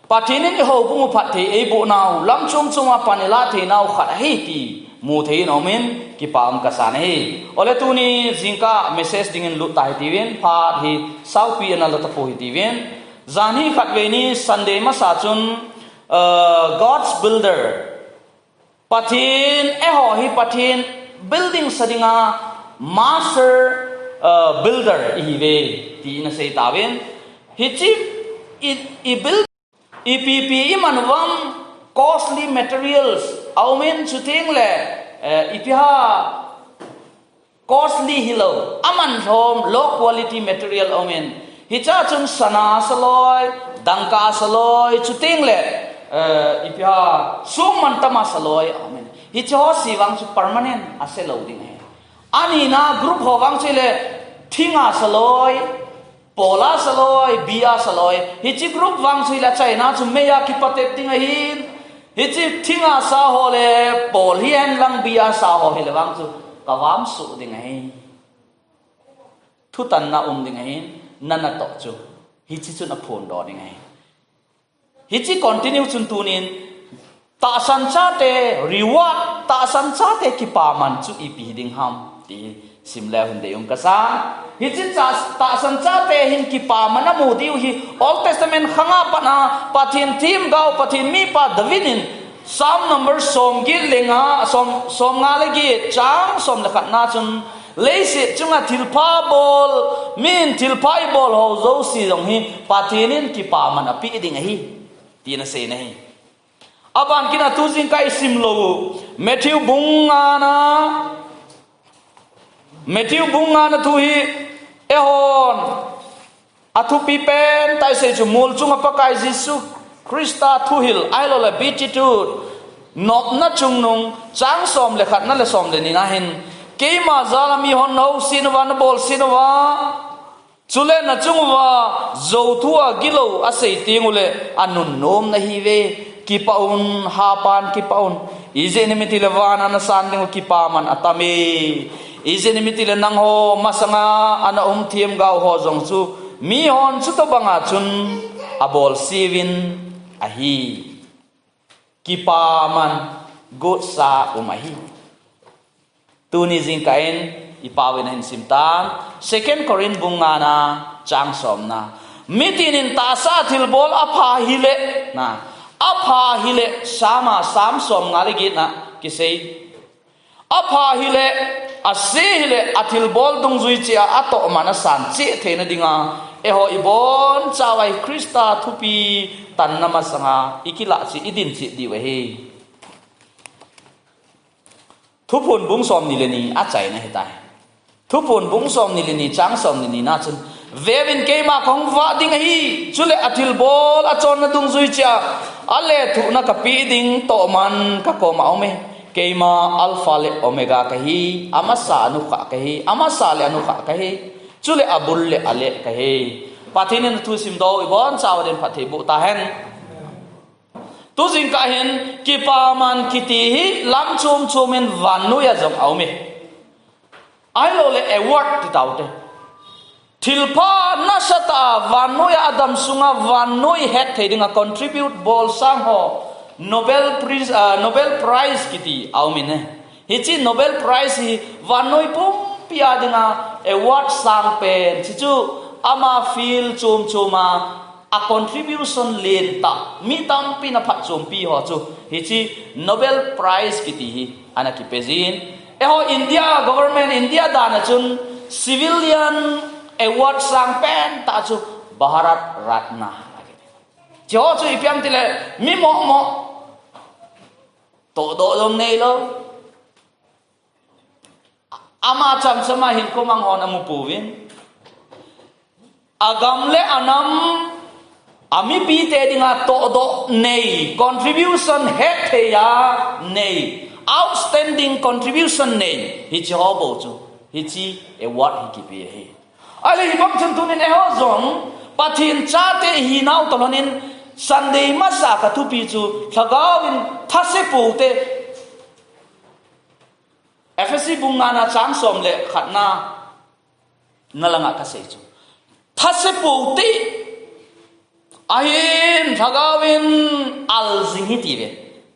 patinin ho bungu phat the e bo nau lam chung chunga panela the nau khat hi ti mu the nomin ki pam ka san hi ole tu ni jingka message dingin lu tai tiwen pha hi sau pi na la ta po hi tiwen zani khat ve ni Sunday ma sa chun God's builder patin e ho hi patin building sadinga master builder hi ve ti na sei tawen hi chi I build EPP imanwam costly materials aumen chuting le ipiha costly hilo aman hom low quality material aumen hicha chun sana saloi dangka saloi chuting le ipiha sum mantama saloi aumen hicha siwang chu permanent ase loading hai ani na group howang chile thinga saloi Pola saloi, bia saloi, hichi group wang sui la China chu meya ki patep ting hin, hichi thinga sa ho le, pol hian lang bia sa ho le wang chu kawam su ding hin, thu tan na ding hin, nana tok chu, hichi chu na phon do ding hin, hichi continue chun tunin, ta san cha te reward, ta san cha te ki pa man chu ipi ding ham ti simla hunde yung kasa. Hichi ta san cha te hin ki pa mana mu diu hi Old Testament khanga pa na pathin tim gao pathin mi pa Davidin Psalm number som gi lenga som nga legi chang som lekhat na chun leisi chunga thilpa bol min thilpai bol ho zo si dong hi pathinin ki pa mana pi ding hi ti na se na hi aban kina tu jing kai sim lo Matthew bunga na tu hi ehon athu pipen tai se chu mul chunga pakai Jesu Krista thu hil ai lo la beatitude nop na chung nung chang som le khat na le som le ni na hin ke ma zala mi hon no sinwa na bol sinwa chule na chungwa zo thua gilo asei tingule anun nom na hi ve ki paun ha pan ki paun ize ni miti le wana na san ding ki pa man atame ize ni miti le nang ho masanga ana thiam gao ho jong chu mi hon chu to banga chun abol sivin ahi ki pa man go sa umahi tuni jing kain ipawin hin simtan 2 Corin bunga na chang som na mitinin ta sa thil bol apha hile na apha hile sama sam som ngaligi na kisei apha hile ase hile athil bol dung zui chia ato mana san che thena dinga eho ibon chawai Krista thupi tan nama sanga ikila chi idin chi diwe he thupun bung som ni le ni a chai na hetai thupun bung som ni le ni chang som ni na chun vevin keima khong wa ding hi chule athil bol a chon na dung zui chia ale thu na ka pi ding to man ka ko ma ome keima alpha le omega kahi amasa anu kha kahi amasa le anu kha kahi chule abul le ale kahi pathinin thu sim do ibon chawaden pathe bu ta hen tu jing ka hen ki pa man kiti hi lam chum chumen vanu ya jom aume ai lo le award ti taute thilpa nasata vanu ya adam sunga vanu het thedinga contribute bol sang ho Nobel Prize kiti aumine hichi Nobel Prize hi vanoi pum pia dinga award sang pen chichu ama feel chuma a contribution len ta mi tam pina phat chum pi ho chu hichi Nobel Prize kiti hi ana ki pezin eho India government India dana chun civilian award sang pen ta chu Bharat Ratna cho chu ipiam tile mi mo to do dom nei lo ama cham sama hin ko mang on amu puwin agam le anam ami pi te dinga to do nei contribution het the ya nei outstanding contribution nei hi chi ho bo chu hi chi e what hi ki pi he ale hi bam chun tunin e ho zong pathin cha te hi nau tolonin Sunday masa ka tupi chu thagawin thase pulte FSC bunga na chang som le khatna nalanga ka se chu thase pulte ahin thagawin al zing hi ti ve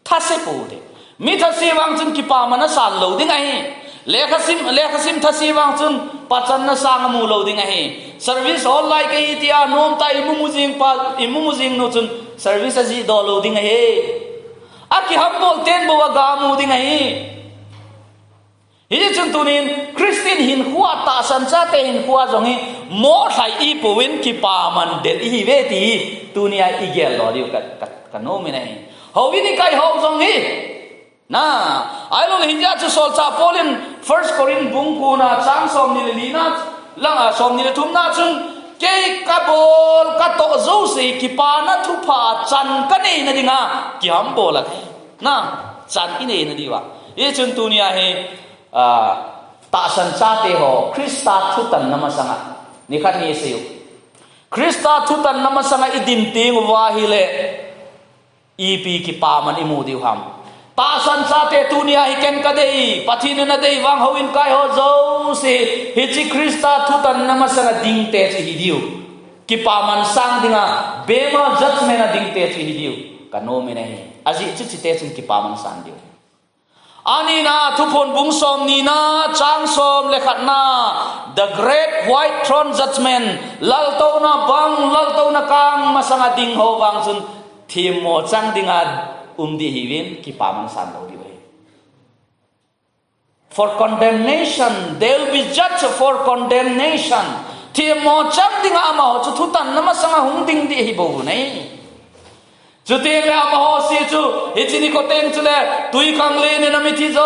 thase pu de mi thasi wang chun ki pa mana san lo ding ai lekhasim thasi wang chun pachan na sang mu lo ding ai service all like ai tia nom ta imu jing no chun service aji do lo ding ai aki ham bol ten bo ga mu ding ai hi chun tunin Christian hin khuwa ta san cha te hin khuwa jong hi mo thai i powin ki pa man del hi ve ti tunia i gel lo diu ka no mi nei ho vi ni kai ho jong hi na ai lo hin ja chu sol cha polin first Corin bung ku na chang som ni li na lang a som ni thum na chun ke ka bol ka to zo se ki pa na thu pha chan ka nei na dinga ki ham bol la na chan i nei na diwa ye chun tunia he ta san cha te ho Krista thu tan nama sanga ni khat ni se Krista thu tan nama sanga idim ting wa hi le ep ki pa man imu diu ham ta san cha te tunia hi ken ka dei pathin na dei wang ho in kai ho zo se hi chi Krista thu tan nama sanga ding te chi hi diu ki pa man sang dinga bema judgment ding te chi hi diu ka no me nei aji chi te chin ki pa man sang diu ani na thupon bung som ni na chang som lekhat na the great white throne judgment lal to na bang lal to na kang masanga ding ho wang chun thim mo chang dinga di hiwin ki pa man san lo di bai for condemnation they will be judged for condemnation thim mo chang dinga ma ho chu thutan na masanga hung ding di hi bo nei chu te le ma ho si chu hi chini ko teng chu le tui kang le ne na mi thi zo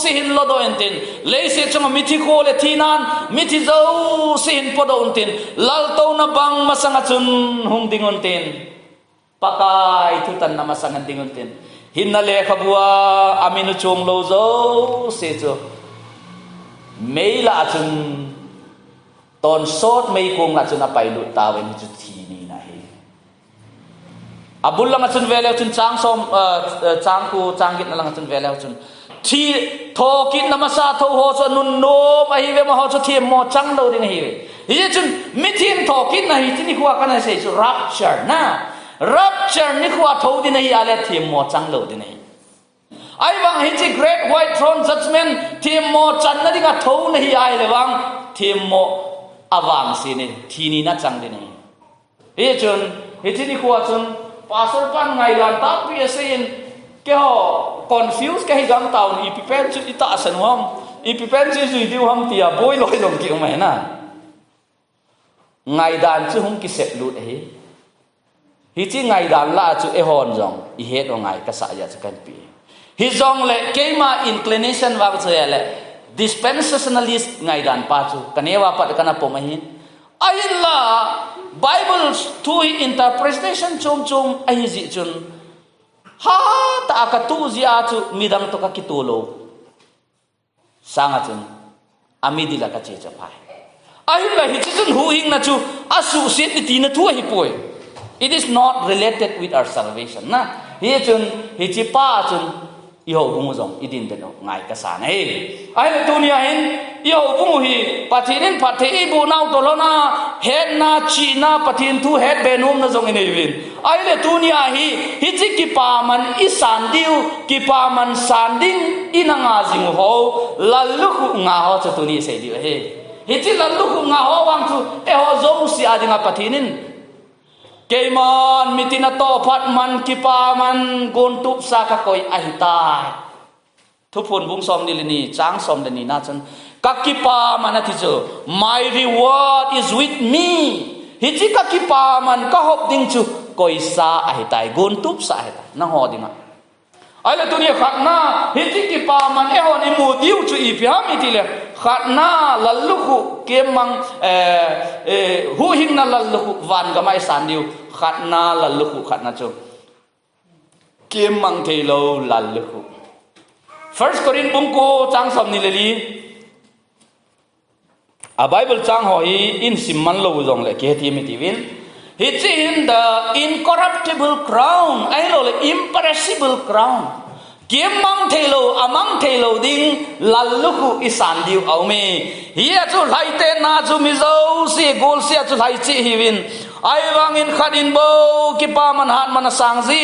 si hin lo do entin le se chu mi thi ko le thi nan mi thi zo si hin po do entin lal to na bang masanga chun hung ding entin pakai thutan na masanga ding entin hin na le khabua aminu chong lo zo se chu mei la chun ton sot mei kong la chun apai lu ta wen chu thi abul lang chun vele chun chang som chang ku chang git na lang chun vele chun thi tho kit namasa tho ho so nun no ma hi ve ma ho so thi mo chang lo ding hi hi chun mi thin tho kit na hi ni khuwa kana se chu rapture na rapture ni khuwa tho din hi ale thi mo chang lo din hi ai wang hi chi great white throne judgment thi mo chan na dinga tho na hi ai le wang thi mo awang si ni thi ni na chang din hi chun hi ni khuwa chun pastor pan ngai lan ta pi asin ke ho confuse ke gam taun i pen chu ita san hom i pen chu zui diu ham tia boy loi long ki mai na ngai dan chu hum ki set lut hi chi ngai dan la chu e hon jong i het o ngai ka sa ya chu kan pi hi jong le keima inclination wa chu le dispensationalist ngai dan pa chu kanewa pat kana po mai ai la Bible tui interpretation chum ai ji chun ha ta ka tu zia chu midang to ka kitulo sanga chun amidila ka che cha pai ai la hi chun hu hing na chu asu set ti na thu hi poi it is not related with our salvation na hi chun hi chi pa chun iho bungu jong idin de no ngai ka sa nei ai la dunia hin iho bungu hi pathinin pathe bu nau to lona head na chi na pathin thu head benum na jong nei win ai la dunia hi chi ki pa man i san diu ki pa man san ding inanga jing ho lalu khu nga ho cha tu ni se diu hi chi lalu khu nga ho wang chu e ho jong si adinga pathinin Kaiman mitina to phat man kipa man gon tup sa ka koi ahita thupun bung som ni ni chang som ni na chan ka kipa man athi chu my reward is with me hi chi ka kipa man ka hop ding chu koi sa ahita gon tup sa ahita na ho dinga ai la tu ni khat na hi chi kipa man e ho ni mu diu chu i pya mi ti le khat na lallu khu kemang hu hing na lallu khu van ga mai san diu khat na lallu khu khat na chu kemang thei lo lallu khu first Corin bung ko chang som ni le li a Bible chang ho hi in simman lo jong le ke ti mi ti win he in the incorruptible crown ai lo le imperishable crown kemang thelo amang thelo ding lallu khu isan diu au me hi chu lai te na chu mi zo si gol si chu lai chi hi win ai wangin khanin bo ki pa man han man sang ji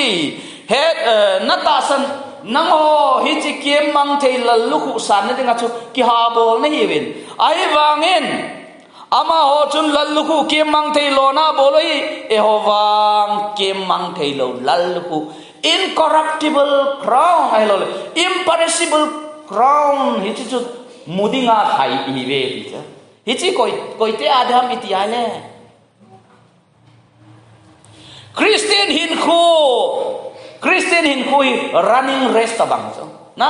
het nata san nango hi chi kiem mang thei lal lu khu san na dinga chu ki ha bol na hi win ai wangin ama ho chun lal lu khu kiem mang thei lo na boloi e ho wang kiem mang thei lo lal lu khu incorruptible crown ai lo imperishable crown hi chi chu mudinga thai hi ve hi cha hi chi koi te adam iti ale Christian hin khu running race tabang so na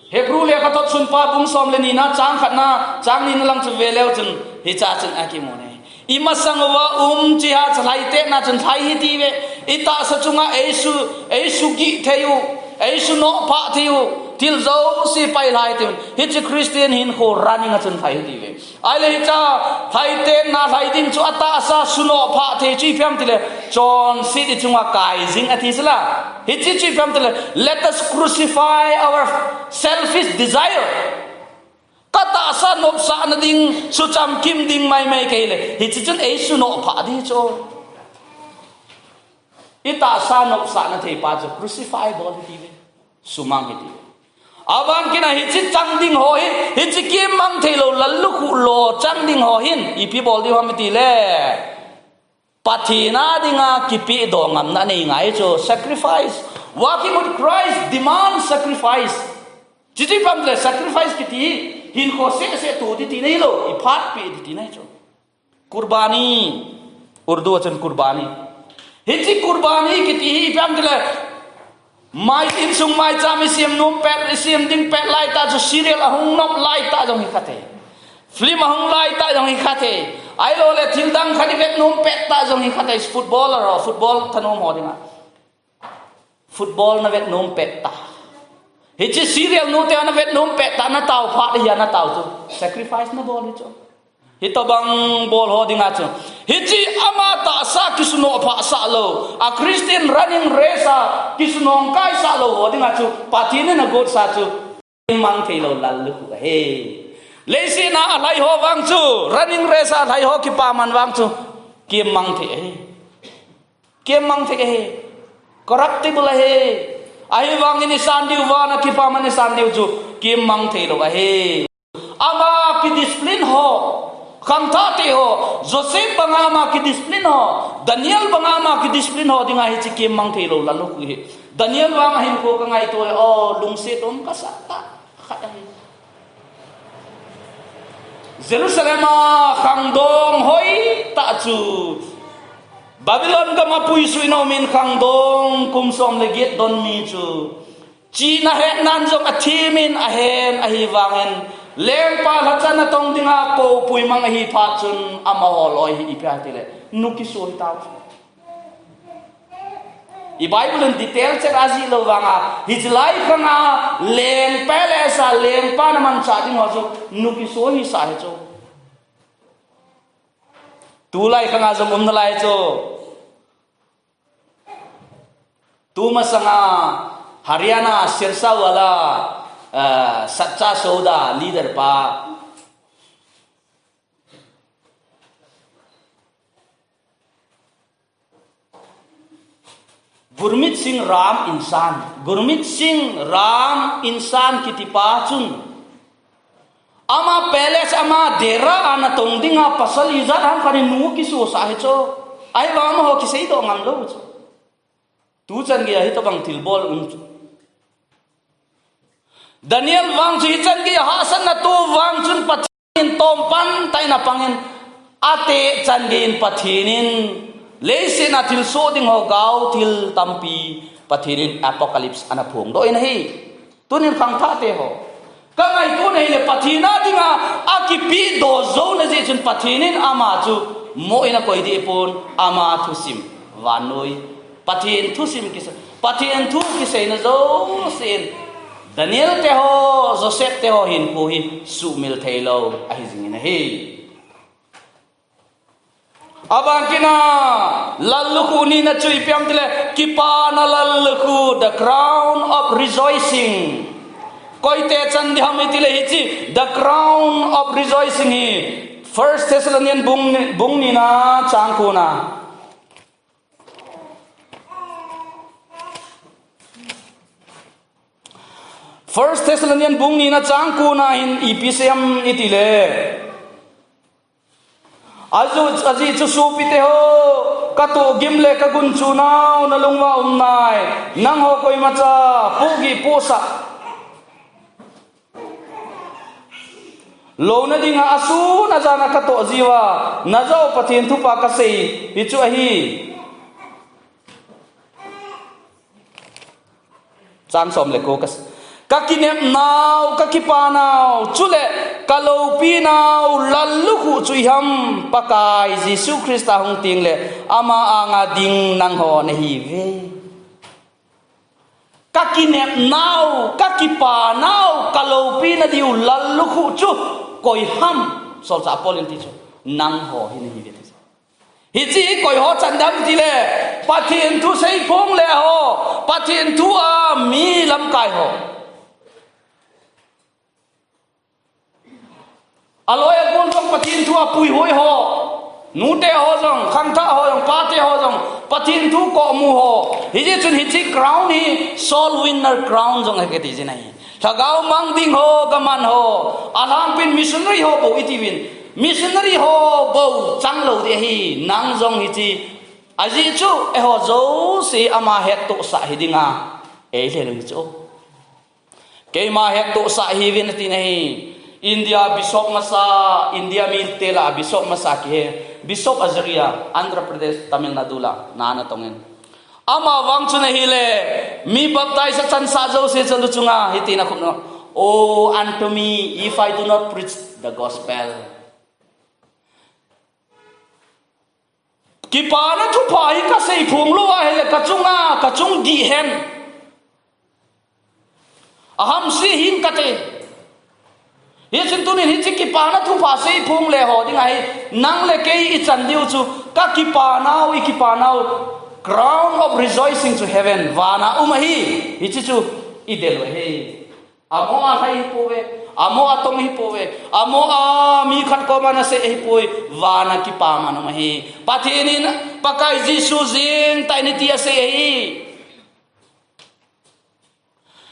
Hebrew le ka tot sun pa bung som le ni na chang khat na chang ni na lang chu ve leo chun hi cha chun akimone ima sangwa chi ha chlai te na chun thai hi ti ve ita sa chunga eisu gi theyu eisu no pa theyu til zo si pai lai te hi chi Christian hin kho running a chun thai hi ti ve ai le cha thai te na thai ding chu ata sa suno pha the chi pham ti le chon si ti chunga kai jing a thi sala hi chi pham ti le let us crucify our selfish desire kata sa nop sa na ding su cham kim ding mai kai le hi chi chun ei su no pha di cho ita sa nop sa na thei pa chu crucify bol hi ti ve sumang hi ti awan kina hi chi chang ding ho hi chi kim mang thei lo lal lu khu lo chang ding ho hin i pi bol di ham ti le pathina dinga ki pi do ngam na nei ngai cho sacrifice walking with Christ demands sacrifice chi pam le sacrifice ki ti hin ko se tu ti nei lo i phat pi ti nei cho qurbani urdu achan qurbani hi chi qurbani ki ti pam le mai in sung mai cham siam num pet siam ding pet lai ta cho serial ahung nop lai ta jong hi khate film ahung lai ta jong hi khate ai lo le thil dang khani vet num pet ta jong hi khate footballer or football thanom hodinga football na vet num pet ta hi chi serial nu te na vet num pet ta na tau pha ya na tau chu sacrifice na bol hi cho hi to bang bol hodinga chu hi chi ama ta sa kisuno pha sa lo a Christian running race a kisnong kai sa lo hodinga chu pathine na god sa chu mang thei lo lal lu he leisi na lai ho wang chu running race a lai ho ki pa man wang chu kim mang the he corruptible he ai wang ni sandiu wa na ki pa man ni sandiu chu kim mang thei lo he ama ki discipline ho khamtha te ho Joseph bangama ki discipline ho Daniel bangama ki discipline ho dinga hi chi kim mang thei lo lalu ku he Daniel wang hin ko ka ngai to o lung se tom ka sa ta khat hi Jerusalem khangdong hoi ta chu Babylon ga mapui suino min khangdong kum som le get don mi chu chi na he nan jong a thimin a hen a hi wangen leng pa lachan na tong dinga ko pui mang hi pha chun ama holoi hi ipya tile nuki soi taw i bible in detail che razi lo wanga his life nga leng palace a leng pa na man cha ding ho chu nuki soi hi sa he chu tu lai khanga jom na lai chu tu ma sanga Haryana Sirsa wala Satcha Soda leader pa Gurmit Singh Ram Insan kitipa chun ama palace ama dera ana tongdinga pasal izat han kani nu ki so sa he cho ai wa ma ho ki sei do ngam lo chu tu chan ge hi to bang thil bol Daniel wang chi chan gi hasan na tu wang chun pathin tom pan tai na pangin ate chan gi in pathinin leise na thil so ding ho gau thil tampi pathinin apocalypse ana phung do in hi tunin khang tha te ho ka ngai tu nei le pathina dinga akipi do zo na je chun pathinin ama chu mo ina koi di pon ama thu sim wanoi pathin thu sim ki pathin thu ki sei na zo sen Daniel te ho Joseph te ho hin ko hi su mil thailo a hi jing na hi abankina lalluku ni na chui piam tile kipa na lalluku the crown of rejoicing koi te chan di ham itile hi chi the crown of rejoicing hi First Thessalonian bung ni na chang ko na First Thessalonian bung ni na chang ko na in EPCM itile aji chu su pite ho kato gimle ka gun chu nau na lungwa nai nang ho koi macha pugi posa lo na dinga asu na jana kato jiwa na zo pathin thu pa ka sei hi chu hi chang som le ko kas kakinem nau kakipa nau chule kalopi nau lallu khu chui ham pakai Jesu Christa hong ting le ama anga ding nang ho ne hi ve kakinem nau kakipa nau kalopi na diu lallu khu chu koi ham sol sa polin ti chu nang ho hi ne hi ve hi chi koi ho chandam ti le pathin thu sei phong le ho pathin thu a mi lam kai ho aloy kon jong pathin thu apui hoi ho nute ho jong khantha ho jong pate ho jong pathin thu ko mu ho hi je chun hi chi crown hi soul winner crown jong ke ti je nai thagau mang ding ho gaman ho alam pin missionary ho bo itiwin missionary ho bo chang lo de hi nang jong hi chi aji chu e ho zo si ama het to sa hi dinga e le lu chu ke ma het to sa hi win ti nei India Bishop Masa India min tela Bishop Masa ke Bishop Azaria Andhra Pradesh Tamil Nadu la nana tongen ama wang chune hile mi baptize sa chan sa jo se chalu chunga hitina khumno oh unto me if I do not preach the gospel ki pa na thu pa hi ka sei phung lu wa hele ka chung di hen aham si hin kate ye sin tu ni hi chi ki pa na thu pa sei phung le ho ding ai nang le ke I chan diu chu ka ki pa nau I ki pa nau crown of rejoicing to heaven wana umahi hi chi chu I del he amo a thai powe amo a tong hi powe amo a mi khat ko mana se hi poi wana ki pa manu mahi pathinin pakai Jesu jing tai ni tia se hi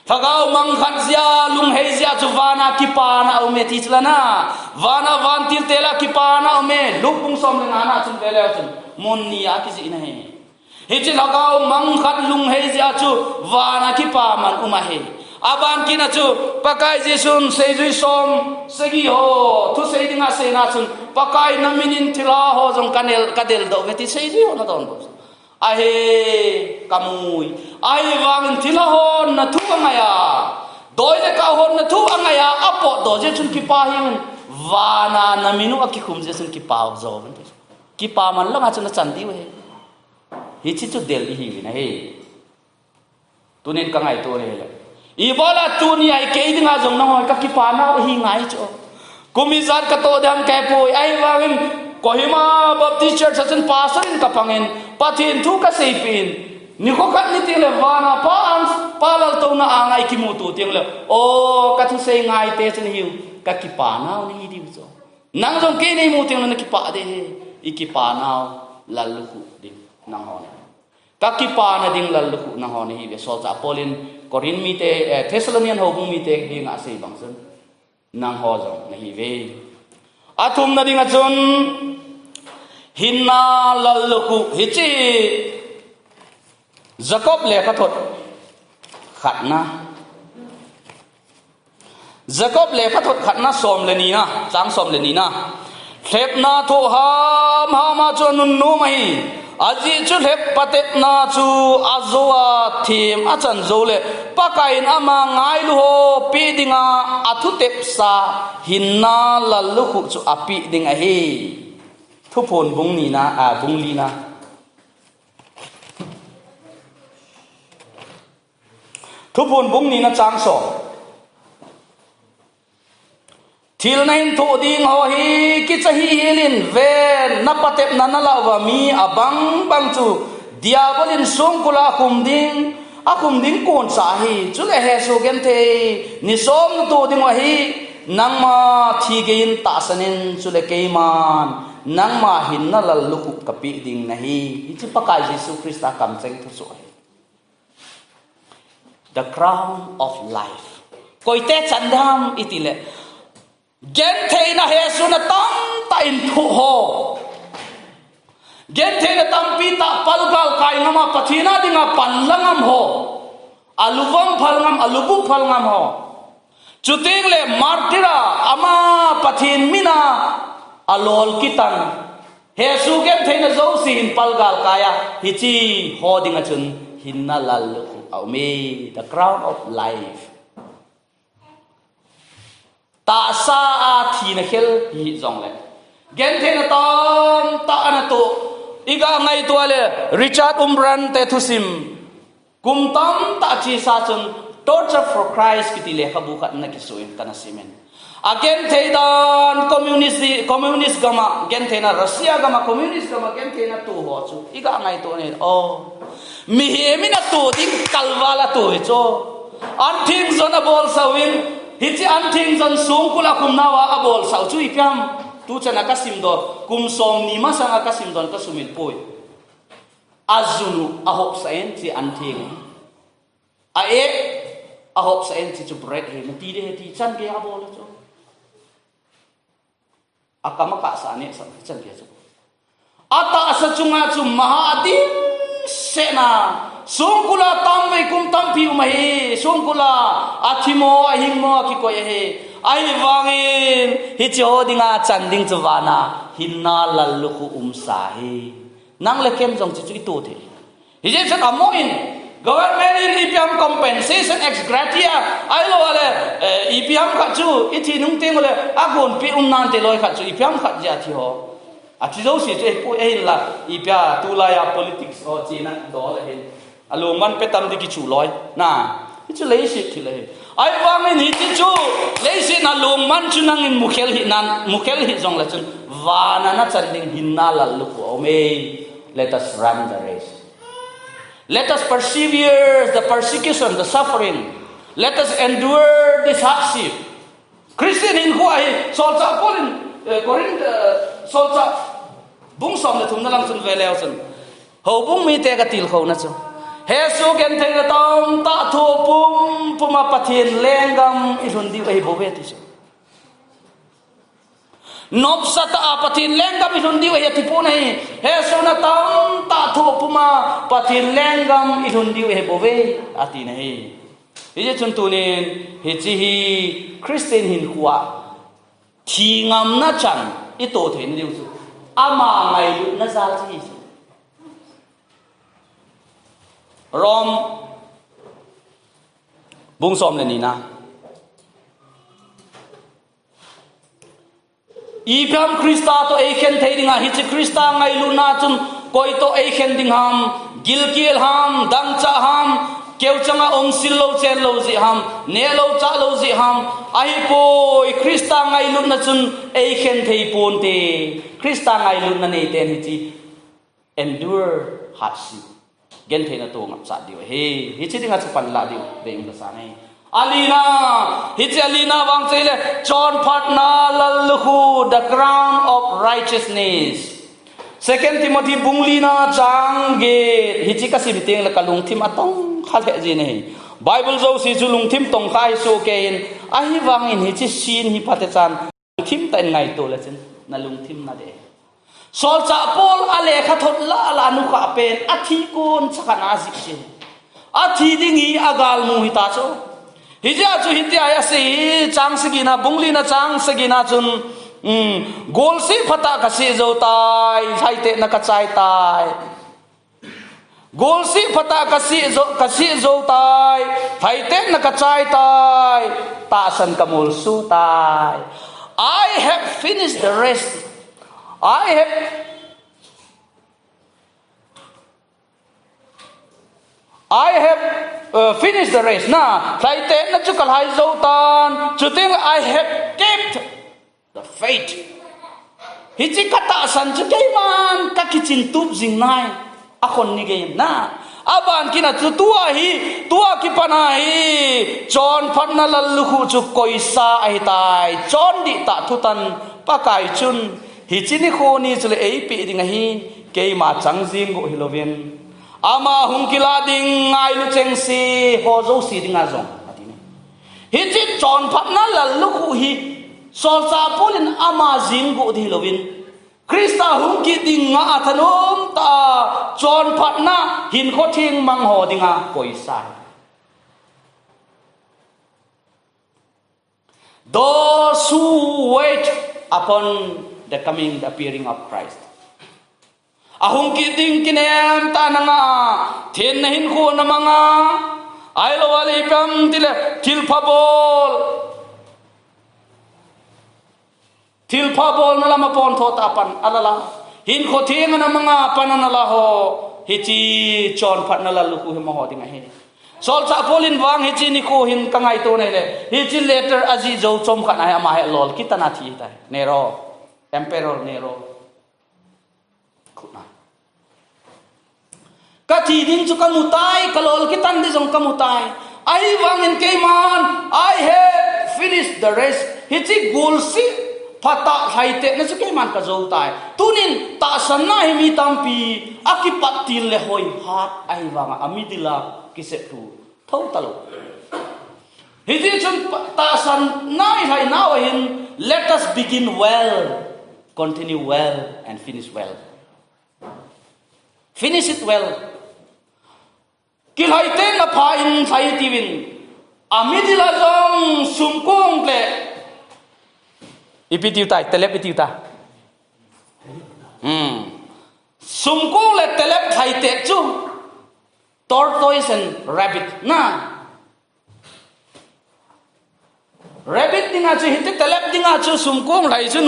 thagau mang khat zia lung hei zia chu wana ki pa na ume ti chlana wana van til tela ki pa na ume lupung som le na chun vele chun mon ni a ki ji na he hi chi thagau mang khat lung hei zia chu wana ki pa man umahe aban kina chu pakai Jesun seijui som segi ho thu sei dinga se na chun pakai naminin thila ho jong kanel kadel do veti seijui ho na don bo ahe kamui ai wang thila ho na thu angaya doi le ka ho na thu angaya apo do je chun ki pa hin wana naminu aki khum je chun ki pa zo ban ki pa man la nga chun chan di we hi chi chu del hi na he tunin ka ngai to le ibola tuni ai ke dinga jong nang ka ki pa na hi ngai cho kumizat ka to dam ke poi ai wangin kohima baptist church asan pastor in kapangin pathin thu ka seipin ni ko khat ni tile wana pa ans palal to na angai ki mu tu tingle o ka thu sei ngai te chen hiu ka ki pa na ni di cho nang jong ke nei mu tingle na ki pa de I ki pa na lalu di nang hon ka ki pa na ding lalu nang hon hi be so cha polin Korin mi te Thessalonian ho bung mi te hi nga sei bang sun nang ho jong na hi ve athum na ding a chun hinna lalku hi chi Jacob le ka thot khatna Jacob le ka thot khatna som le ni na chang som le ni na thep na tho ham ma chu nun no mai aji chu lep patet na chu azoa thim achan zole pakain ama ngai lu ho pi dinga athu tep sa hinna lallu khu chu api dinga he thu phon bung ni na a bung li na thu phon bung ni na chang so thil nain thu ding ho hi ki chahi hilin ven na patep na na lawa mi abang bang chu diabolin song kula khum ding akum ding kon sa hi chule he so gen the ni som tu ding wa hi nangma thigein ta sanin chule keiman nangma hin na lal lukup kapi ding nahi ichi pakai Yesu Krista kam cheng thu so the crown of life koite chandam itile gen the na he su na tam ta in thu ho gen the na tam pi ta palgal kai ngama pathina dinga panlangam ho aluvam phalngam alubu phalngam ho chuting le martira ama pathin mina alol kitan he su gen the na zo sin palgal kaya hichi hodinga chun hinna lal au me the crown of life ta sa a thi na khel hi zong le gen the na tom ta na to iga ngai to le Richard Umbran te thusim kum tam ta chi sa chun torture for Christ kiti le khabu khat na ki soin kana simen again theidan communist gama gen theina Russia gama communist gama gen theina tu ho chu iga ngai to ne o mi he mi na tu ding kalwala tu he cho an thing zona bol sawin hichi an thing zon sung kula kum nawa abol saw chu ipyam tu chana kasim do kum som ni ma sanga kasim don ka sumil poi azunu ahop saen chi an thing a e ahop saen chi chu bread he na ti de ti chan ge abol cho akama ka sa ne sa chan ge cho ata sa chunga chu mahadi sena sungkula tambe kum tampi umahi sungkula athimo ahimmo ki ko he ai wangin hi cho dinga chanding chuwana hinna lallu umsa he nang le kem jong chu tu the hi je sa amoin government in ipiam compensation ex gratia ai lo ale ipiam kha chu ithi nung teng le agon pi nan te loi kha chu ipiam kha ja thi ho athi zo si che ko e la ipia tu la ya politics o china do le he alung man petam di ki chu loi na chu le si thi le ai wang ni chi chu le si na lung man chu nang in mukhel hi jong la chun wa na na chanding hinna lal lu ko me let us run the race. Let us persevere the persecution, the suffering. Let us endure this hardship. Christian in Hawaii, solcha polin, Corinth, solcha bung som le thum na lang sun veleo sun. Ho bung mi te ka til kho na chu. He su gen the na tom ta thu pum puma pathin lengam ilun di ai bobe ti chu. Nop sata pathin lengam ilun di ai ti po nei. He su na tom ta thu puma pathin lengam ilun di ai bobe ati nei. Ije chun tunin hi chi hi Christian hin huwa thi ngam na chan I to the ni chu ama ngai lu na zal chi rom bung som le ni na I pham Krista to e khen thei dinga hi chi Krista ngai lu na chun koi to e khen ding ham gilkil ham dang cha ham keu changa om sil lo chen lo ji ham ne lo cha lo ji ham ai poi Krista ngai lu na chun e khen thei pon te Krista ngai lu na nei ten hi chi endure hardship gen thei na to ngap sa dio he hi chi dinga chu pan la dio deng la sa nei alina hi chi alina wang chele John Phatna lalhu the crown of righteousness 2 Timothy bunglina changge hi chi ka sim teng la kalung thim atong khale ji nei Bible zo si chu lung thim tong khai so kein a hi wang in hi chi sin hi phate chan thim tan ngai to la chen na lung thim na de sol cha pol ale kha thot la nu ka pen athi kon chakana zik che athi dingi agal mu hi ta cho hi ja chu hi ti aya se chang sigina bunglina chang sigina chun gol si phata ka si zo tai thaite na ka chai tai gol si phata ka si zo tai thaite na ka chai tai ta san kamul su tai I have finished the rest I have finished the race na thaite na chu kal hai zo tan chu ting I have kept the faith hichi kata san chu kay man ka kichin tup jing nai akon ni game na aban kina chu tua ki pana hi chon phatna lal khu chu koisa ai tai chon di ta thutan pakai chun hi chini khoni chule ei pi ding hi ke ma changjing go hilovin ama hungkila ding ngai lu cheng si ho zo si ding azong atini hi chi chon phatna lal khu hi sol cha polin ama jing go hilovin Krista hungki ding nga athanom ta chon phatna hin kho thing mang ho dinga koisa those who wait upon the coming, the appearing of Christ. Ahung kiting kinem tananga thin hin ko na mga aylo wali pam tilpabol na lama pon thotapan alala hin ko thing na mga pananala ho hichi chon phat na lalu ku mo ho dinga he sol cha polin wang hichi ni ko hin kangai to nei le hichi letter aji zo chom khan ai ma he lol kitana thi ta nero Emperor Nero khuna ka thi ding chu kamutai kalol kitan di jong kamutai ai wangin keiman I have finished the race hichi gulsi phata haite na chu keiman ka zo tai tunin ta sanna hi mi tampi akipatil le hoi hat ai wanga amidila kisetu thau talo hichi chun ta san nai hai nawahin let us begin well, continue well, and finish well. Finish it well. Kilhaite na pain sai tiwin. Amidila jong sumkung le. Ipitiu tai telep itiu ta. Sumkung le telep haite chu. Tortoise and rabbit na. Rabbit dinga chu hite telep dinga chu sumkung lai chu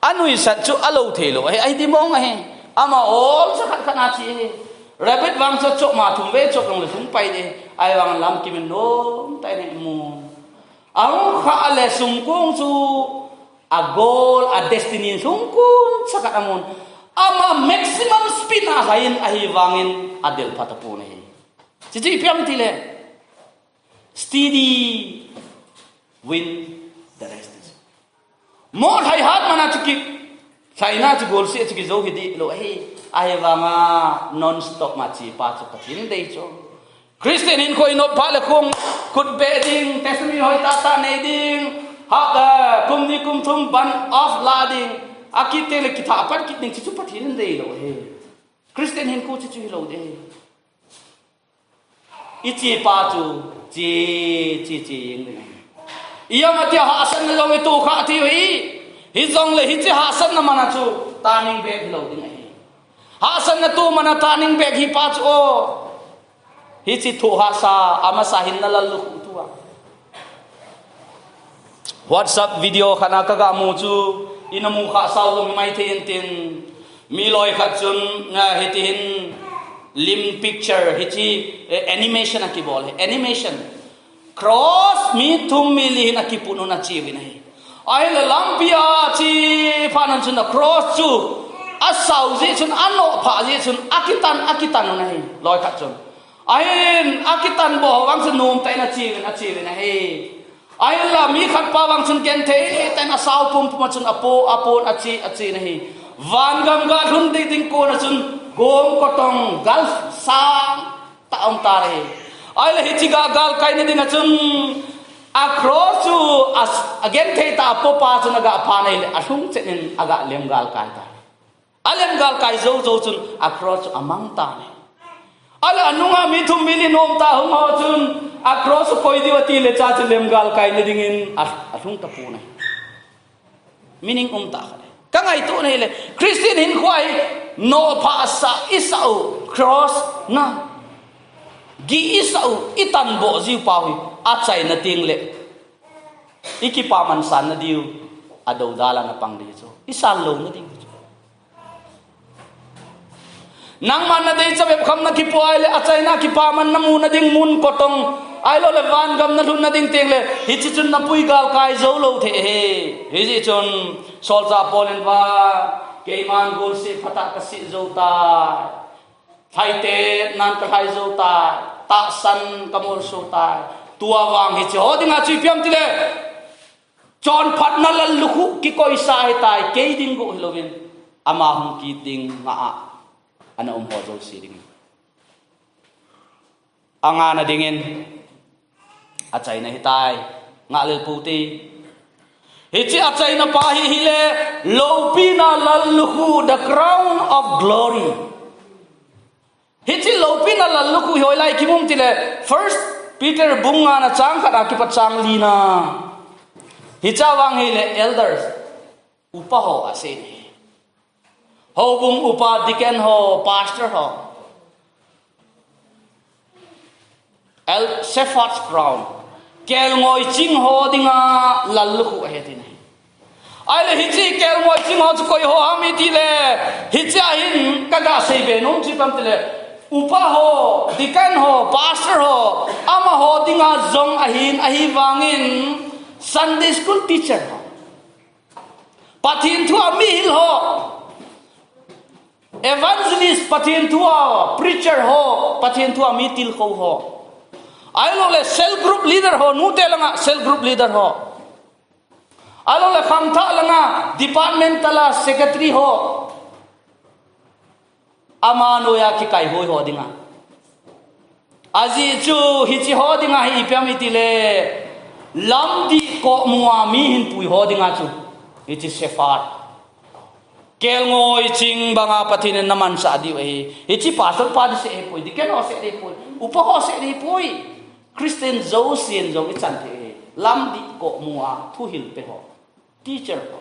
anui sat chu alo thelo ai di mong ai ama all sa khana chi rabbit wang chu chok ma thum ve chok long le thum pai de ai wang lam ki men no tai ne mu ang kha le sumkung chu a goal a destiny sumkung sa ka amon ama maximum speed na hain ai wangin adel patapu ne chi piam ti le steady win the rest. More high heart mana chiki China chi gol si chiki zo hidi lo he ai wanga non stop ma chi pa chu pathin dei cho Christian in ko ino pa le khum kut be ding testimony hoi ta ta nei ding ha kum ni kum thum ban off la ding akite le kitha par kit ning chi chu pathin dei lo he Christian hin ko chi chu lo de ichi pa chu chi ying de iya mati hasan na long itu kha thi hi hizong le hi chi hasan na mana chu taning bag lo ding hi hasan na tu mana taning bag hi pa chu o hi chi thu hasa ama sahin na lalu tuwa WhatsApp video khana ka ga mu chu inamu kha saw lo mai thein tin mi loi kha chun nga hi tin lim picture hi chi animation ki bol animation cross mi thum mi li na ki puno na chi win hai ai la lampia chi phanan chun na cross chu asau ji chun anno pha ji chun akitan na hai loi kha chun ai akitan bo wang chun nom tai na chi win hai ai la mi khat pa wang chun ken the tai na sau pum chun apon achi na hai van gam ga thun ding ko na chun gom kotong golf sang taong tare ai la hichiga gal kai ne dinga chun across to as again theta popa chun aga pha nei le asung chenin aga lem gal kai ta alem gal kai zo chun across amang ta ne ala anunga mi thum mili nom ta hum ho chun across koi diwati le cha chun lem gal kai ne dingin asung ta pu nei meaning ta kangai to nei le Christian hin khwai no pha sa isau cross na gi isau itan bo ji pawi a chai na ting le iki pa man san na diu ado dala na pang di cho isan lo na ding nang man na dei chabe kham na ki poai le a chai na ki pa man na mu na ding mun kotong ai lo le van gam na thun na ding ting le hi chi chun na pui gal kai zo lo the he hi ji chun sol cha polen wa ke man gol si phata ka si zo ta thay te nan ka hai zo ta ta san kamor so ta tua wang hi cho dinga chi piam tile chon phat na lal lukhu ki koi sa hi tai ke ding go lovin ama hum ki ding nga ana ho zo si ding anga na dingin achai na hi tai nga le puti hi chi achai na pa hi hile lopina lal lukhu the crown of glory hi chi lopina lal lukhu hoi lai ki mum tile first Peter bunga na chang kha ki pa chang li na hi cha wang hi le elders upa ho ase ho bung upa deacon ho pastor ho el shepherd's crown kel ngoi ching ho dinga lallu khu he tin ai le hi chi kel ngoi ching ho chu koi ho ami ti le hi cha hin ka ga sei be nom chi pam ti le upa ho deacon ho pastor ho ama ho dinga zong ahin ahi wangin Sunday school teacher ho pathin thua mil ho evangelist pathin thua preacher ho pathin thua mitil ko ho ai lo le cell group leader ho nu te langa cell group leader ho ai lo le kham tha langa departmental secretary ho amano ya ki kai hoi ho dinga aji chu hi chi ho dinga hi pyamiti le lamdi ko muwa mi hin pui ho dinga chu hi chi sefat kel ngoi ching banga pathin naman sa di hi chi pastor pa di se pui di ken ho se di pui upa ho se di pui Christian Josian jong i chan the lamdi ko muwa thu hil pe ho teacher ho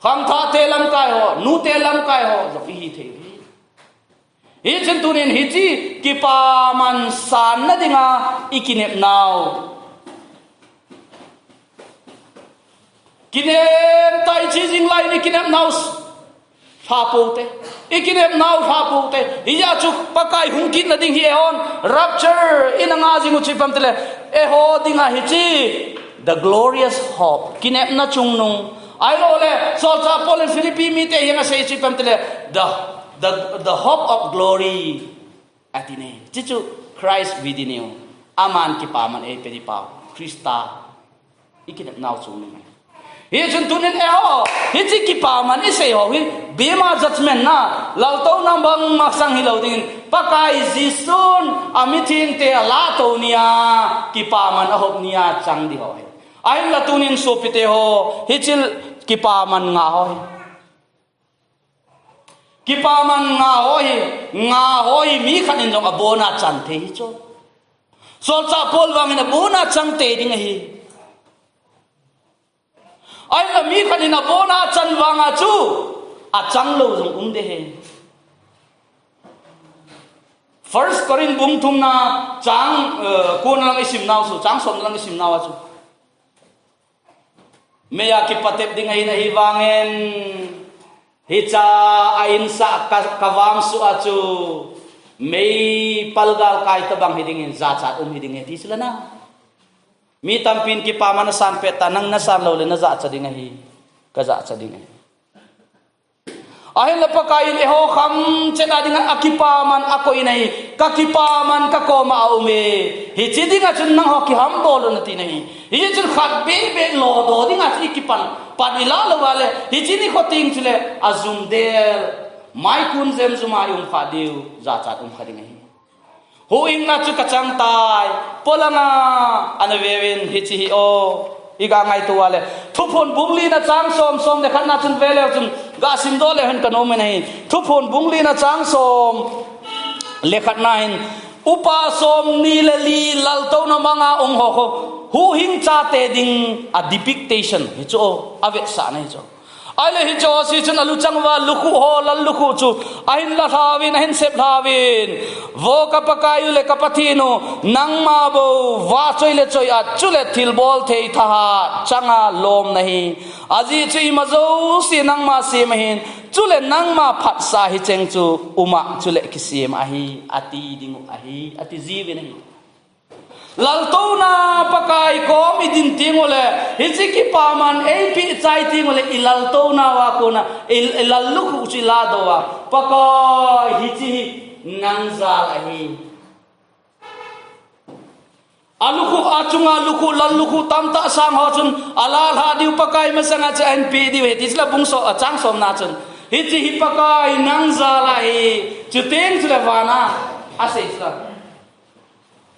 kham tha te lam kai ho nu te lam kai ho zo hi the hi chen tunin hi chi ki pa man san na dinga ikinep now kinem tai chi jing lai ni kinem now thapote ikinep now thapote iya chu pakai hungkin na ding hi on rapture inanga jingu chi pamtele e ho dinga hi chi the glorious hope kinep na chung nung ai lo le so cha Paul and Philippi mi te hinga sei chi pamtele the hope of glory atine chichu Christ within you aman ki paman e pedi pa Krista ikinep now chung nung hi chun tunin e ho hi chi ki paman e sei ho hi bema judgment na lalto na bang maksang hilaw din pakai jisun amiting te la to nia ki paman a hop nia chang di ho ai la tunin so pite ho hi chil ki paman nga ho ki paman nga ho mi khanin jong abona chan the hi cho so cha pol wangin abona chang te ding hi ai la mi khanin abona chan wanga chu a chang lo jong de he first korin bung thum na chang ko na lang isim naw su chang som lang isim naw chu meya ki patep ding ai na hi wangen hi cha ain sa kawam su achu mei palgal kai tabang hidingin za cha hiding he ti sila na mi tampin ki pamana san pe tanang na san lo le na za cha ding hi ka za cha ding ahin la pakain e ho kham chena dinga akipaman akoi nei kakipaman ka ko ma ume hi chidinga chun nang ho ki ham bol na ti nei hi chun khat be lo do dinga chi kipan panila lo wale hi chini ko ting chule azum del mai kun zem zuma kha diu za cha kha ding hi ho ing na chu ka chang tai polanga anavevin hi chi hi o iga ngai tu wale thupon bungli na chang som de khan na chun vele chun ga sim do le han kanom nei thupon bungli na chang som lekhat nain upa som ni le li lal to na manga ho hu hing cha te ding a depiction hi cho ave sa nei cho ai hi cho si chun alu changwa lukhu ho lal lukhu chu ahin la thawin ahin sep thawin vo ka pakayu le kapathino nangma bo wa choi le choi a chule thil bol thei tha changa lom nahi aji chui mazo si nangma si mahin chule nangma phat sa hi cheng chu uma chule kisim ahi ati dingu ahi ati jiwi nahi lalto na pakai kom idin tingole hichiki paman ap chai tingole ilalto na wa kona ilallu ku chilado wa pakai hichi nangzal ahi aluku acunga luku lalluku tamta sang hojun alal hadiu pakai masanga chen pi di hetisla bungso achang som na chun hichi hi pakai nangzal ahi chuteng chulawana ase isla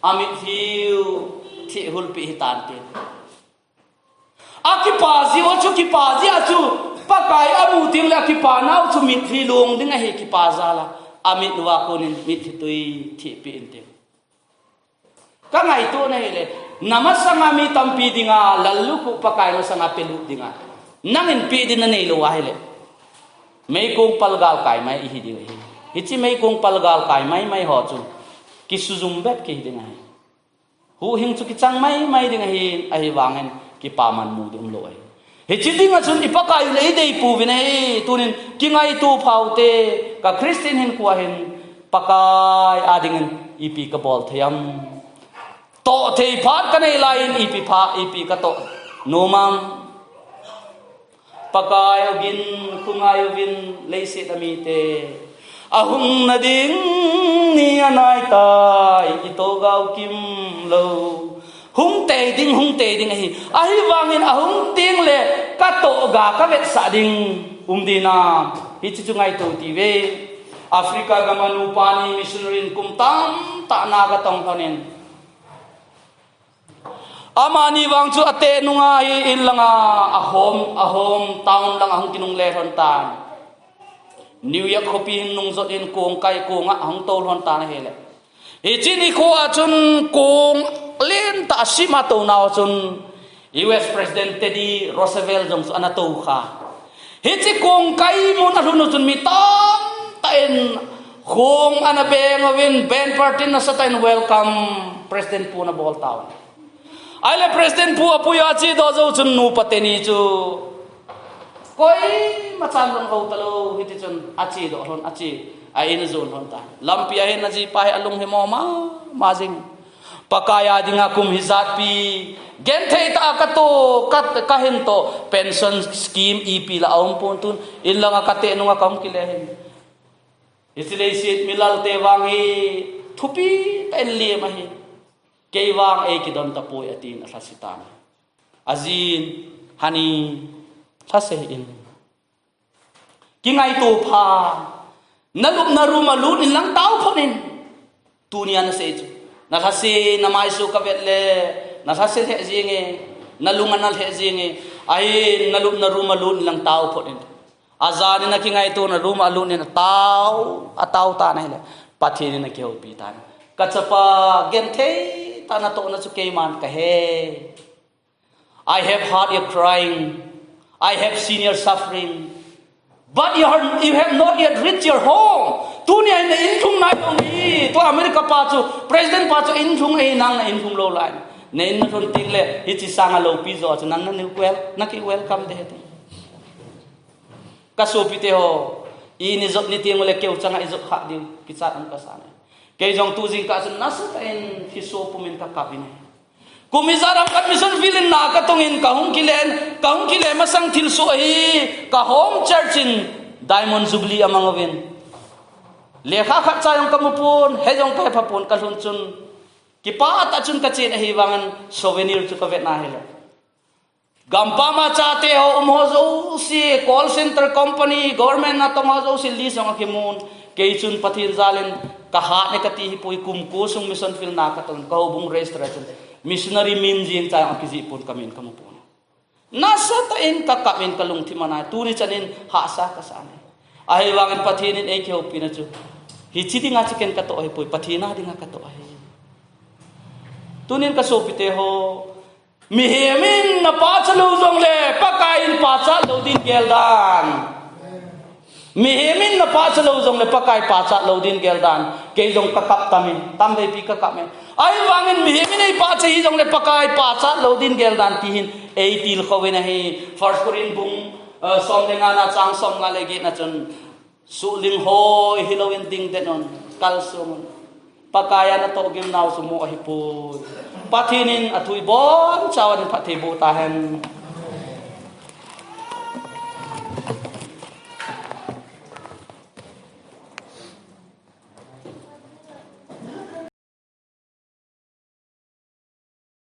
amit hiu thi hulpi hitan te akipazi ochu kipazi achu pakai amu ting la kipana chu mit thi long ding a he kipazala amit wa konin mit tui thi pi inte ka ngai to na hele namasanga mi tampi dinga lallu ku pakai no sanga pelu dinga nangin pi din na nei lo wa hele mei kong palgal kai mai hi ding hi hichi mei kong palgal kai mai ho chu kisuzum bet ke ding ai hu hing chu ki chang mai ding hi ai wangen ki paman mu dum loi he chi ding a chun ipakai le dei pu vin ai tunin ki ngai tu phaute ka christian hin kwa hin pakai adingen ipi ka bol thiam to thei phat ka nei lain ipi ka to nomam pakai gin kungai vin leise amite ahung nading ni anai tai itogau kim lo hung te ding ahi wangin ahung ting le ka to ga ka vet sa ding umdina hi chu ngai to ti ve africa ga manu pani missionary kum tam ta na ga tong thonin amani wang chu ate nunga hi ilanga ahom town lang ahung kinung le hon tan New York kopi nung zot in kong kai konga ahung tol hon tan hele hi chini ko achun kong len ta sima to na chun US President Teddy Roosevelt jong anato kha hi chi kong kai mon arun chun mi tam ta en kong anabeng win ben partin na sa tain welcome President pu na bol taw ai president pu apuya chi do zo chun nu pateni chu koi machan long ho talo hiti chun achi do hon achi ai in zone hon ta lampia hen na ji pai alung he mo ma jing pakaya dinga kum hizat pi gen thei ta ka to ka hen to pension scheme ep la aum pon tun ilanga ka te nunga kam kile hen isle sit milal te wangi thupi ten le ma hi keiwang e ki don ta poi atin asasitan azin hani thase in kingai to pha nalup naru malun in lang tau phonin tunia na se na thase na mai su ka vetle na thase he jinge nalungan na he jinge ai nalup naru malun lang tau phonin azan na kingai to na rum alun na tau atau ta na hele pathin na keu pi tan kachapa gen the tana to na chu keiman ka he I have heard you crying, I have seen your suffering, but you have not yet reached your home. Tunia in the intung na yong to America pa chu president pa chu intung nang na intung lo lai nen na thon ting le hi chi sanga lo pi zo chu nan na new na ki welcome de te ka so pi te ho I ni zot ni ting le keu changa izot kha diu ki chat an ka sa ne ke jong tu jing ka sun na sa en hi so pumin ka kabine kumizaram kat mission vilin na ka tongin kahung kilen masang thil so hi ka home church in Diamond Jubilee amang win lekha khat chayong kamupun hejong kai phapun kalhun chun ki pa ta chun ka chen hi wangan souvenir chu ka vet na hela gampa ma chate ho ho zo si call center company government na tong ho zo si li song ki mun ke chun pathin zalen ka ha ne ka ti hi pui kum ko sung mission fil na ka tong ka bung registration missionary min jing chang akizi pun kamin kamupun nasa ta in ka kamin kalung thimana turi chanin ha sa ka sa ne ai wangan pathinin e kheu pina chu hi chiti nga chicken ka to ai pui pathina dinga ka to ai tunin ka so pite ho mi hemin na pa chalu jong le pakain pa cha lo din geldan mi hemin na pa chalu jong le pakai pa cha lo din geldan ke jong ka kap tamin tam dei pi ka kap me ai wangin mi hemin ei pa cha hi jong le pakai pa cha lo din geldan ti hin ei til khowena hi first korin bung som denga na chang som nga legi na chun su ling hoi hilowin ding denon kal sum pakaya na to gim naw sumo ahipu patinin atui bon chawan phathi bu tahen